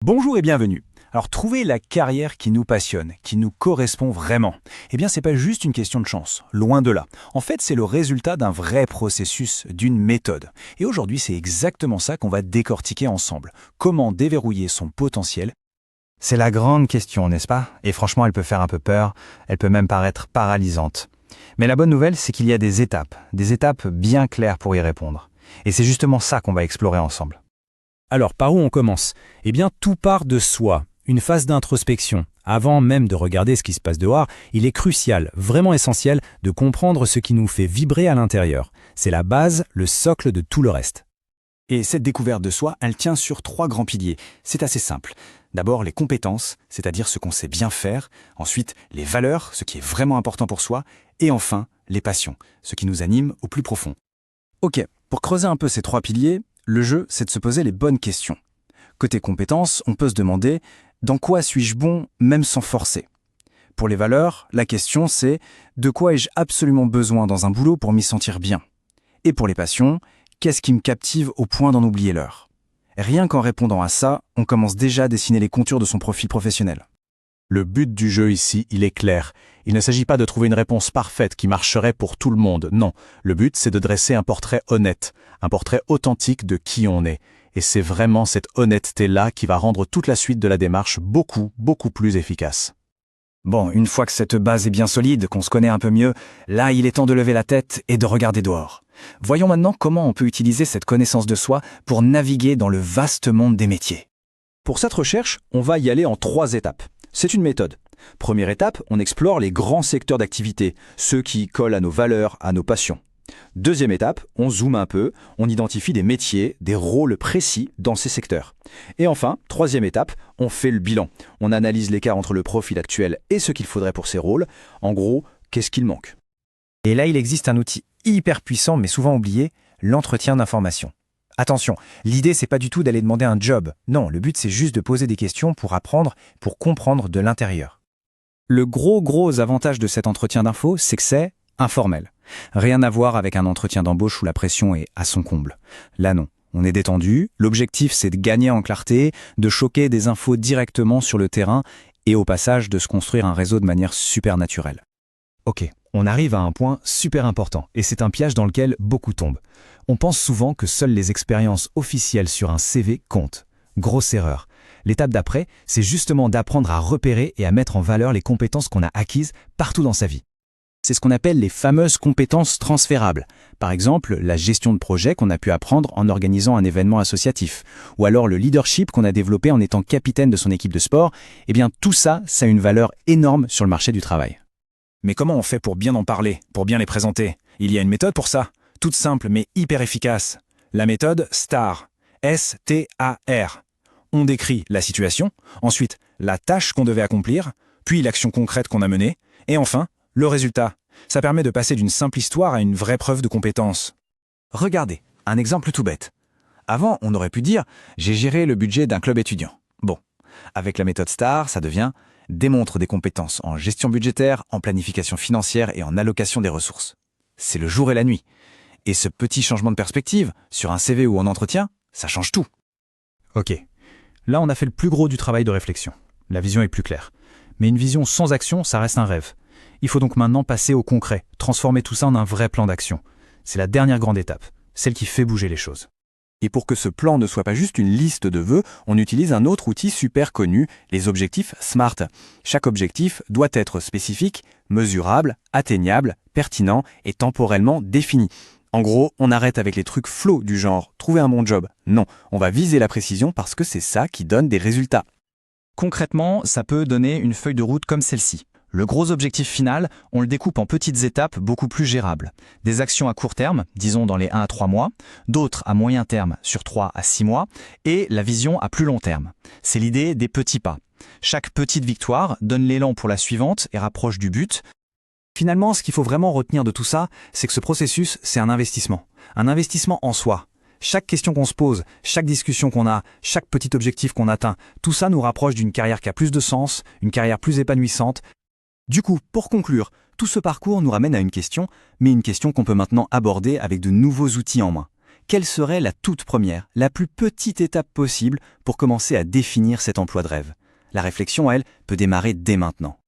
Bonjour et bienvenue. Alors, trouver la carrière qui nous passionne, qui nous correspond vraiment, eh bien, c'est pas juste une question de chance, loin de là. En fait, c'est le résultat d'un vrai processus, d'une méthode. Et aujourd'hui, c'est exactement ça qu'on va décortiquer ensemble. Comment déverrouiller son potentiel? C'est la grande question, n'est-ce pas? Et franchement, elle peut faire un peu peur, elle peut même paraître paralysante. Mais la bonne nouvelle, c'est qu'il y a des étapes bien claires pour y répondre. Et c'est justement ça qu'on va explorer ensemble. Alors, par où on commence? Eh bien, tout part de soi, une phase d'introspection. Avant même de regarder ce qui se passe dehors, il est crucial, vraiment essentiel, de comprendre ce qui nous fait vibrer à l'intérieur. C'est la base, le socle de tout le reste. Et cette découverte de soi, elle tient sur 3 grands piliers. C'est assez simple. D'abord, les compétences, c'est-à-dire ce qu'on sait bien faire. Ensuite, les valeurs, ce qui est vraiment important pour soi. Et enfin, les passions, ce qui nous anime au plus profond. Ok, pour creuser un peu ces 3 piliers, le jeu, c'est de se poser les bonnes questions. Côté compétences, on peut se demander « dans quoi suis-je bon, même sans forcer ?» Pour les valeurs, la question c'est « de quoi ai-je absolument besoin dans un boulot pour m'y sentir bien ?» Et pour les passions, qu'est-ce qui me captive au point d'en oublier l'heure? Rien qu'en répondant à ça, on commence déjà à dessiner les contours de son profil professionnel. Le but du jeu ici, il est clair. Il ne s'agit pas de trouver une réponse parfaite qui marcherait pour tout le monde, non. Le but, c'est de dresser un portrait honnête, un portrait authentique de qui on est. Et c'est vraiment cette honnêteté-là qui va rendre toute la suite de la démarche beaucoup plus efficace. Bon, une fois que cette base est bien solide, qu'on se connaît un peu mieux, là il est temps de lever la tête et de regarder dehors. Voyons maintenant comment on peut utiliser cette connaissance de soi pour naviguer dans le vaste monde des métiers. Pour cette recherche, on va y aller en 3 étapes. C'est une méthode. Première étape, on explore les grands secteurs d'activité, ceux qui collent à nos valeurs, à nos passions. Deuxième étape, on zoome un peu, on identifie des métiers, des rôles précis dans ces secteurs. Et enfin, troisième étape, on fait le bilan. On analyse l'écart entre le profil actuel et ce qu'il faudrait pour ces rôles. En gros, qu'est-ce qu'il manque? Et là, il existe un outil hyper puissant, mais souvent oublié, l'entretien d'information. Attention, l'idée, c'est pas du tout d'aller demander un job. Non, le but, c'est juste de poser des questions pour apprendre, pour comprendre de l'intérieur. Le gros avantage de cet entretien d'info, c'est que c'est informel. Rien à voir avec un entretien d'embauche où la pression est à son comble. Là non, on est détendu, l'objectif c'est de gagner en clarté, de choquer des infos directement sur le terrain et au passage de se construire un réseau de manière super naturelle. Ok, on arrive à un point super important, et c'est un piège dans lequel beaucoup tombent. On pense souvent que seules les expériences officielles sur un CV comptent. Grosse erreur. L'étape d'après, c'est justement d'apprendre à repérer et à mettre en valeur les compétences qu'on a acquises partout dans sa vie. C'est ce qu'on appelle les fameuses compétences transférables. Par exemple, la gestion de projet qu'on a pu apprendre en organisant un événement associatif. Ou alors le leadership qu'on a développé en étant capitaine de son équipe de sport. Eh bien, tout ça, ça a une valeur énorme sur le marché du travail. Mais comment on fait pour bien en parler, pour bien les présenter? Il y a une méthode pour ça, toute simple mais hyper efficace. La méthode STAR. S-T-A-R. On décrit la situation, ensuite la tâche qu'on devait accomplir, puis l'action concrète qu'on a menée, et enfin, le résultat. Ça permet de passer d'une simple histoire à une vraie preuve de compétence. Regardez, un exemple tout bête. Avant, on aurait pu dire « j'ai géré le budget d'un club étudiant ». Bon, avec la méthode STAR, ça devient « démontre des compétences en gestion budgétaire, en planification financière et en allocation des ressources ». C'est le jour et la nuit. Et ce petit changement de perspective, sur un CV ou en entretien, ça change tout. Ok, là on a fait le plus gros du travail de réflexion. La vision est plus claire. Mais une vision sans action, ça reste un rêve. Il faut donc maintenant passer au concret, transformer tout ça en un vrai plan d'action. C'est la dernière grande étape, celle qui fait bouger les choses. Et pour que ce plan ne soit pas juste une liste de vœux, on utilise un autre outil super connu, les objectifs SMART. Chaque objectif doit être spécifique, mesurable, atteignable, pertinent et temporellement défini. En gros, on arrête avec les trucs flots du genre « trouver un bon job ». Non, on va viser la précision parce que c'est ça qui donne des résultats. Concrètement, ça peut donner une feuille de route comme celle-ci. Le gros objectif final, on le découpe en petites étapes beaucoup plus gérables. Des actions à court terme, disons dans les 1 à 3 mois, d'autres à moyen terme sur 3 à 6 mois, et la vision à plus long terme. C'est l'idée des petits pas. Chaque petite victoire donne l'élan pour la suivante et rapproche du but. Finalement, ce qu'il faut vraiment retenir de tout ça, c'est que ce processus, c'est un investissement. Un investissement en soi. Chaque question qu'on se pose, chaque discussion qu'on a, chaque petit objectif qu'on atteint, tout ça nous rapproche d'une carrière qui a plus de sens, une carrière plus épanouissante. Du coup, pour conclure, tout ce parcours nous ramène à une question, mais une question qu'on peut maintenant aborder avec de nouveaux outils en main. quelle serait la toute première, la plus petite étape possible pour commencer à définir cet emploi de rêve? La réflexion, elle, peut démarrer dès maintenant.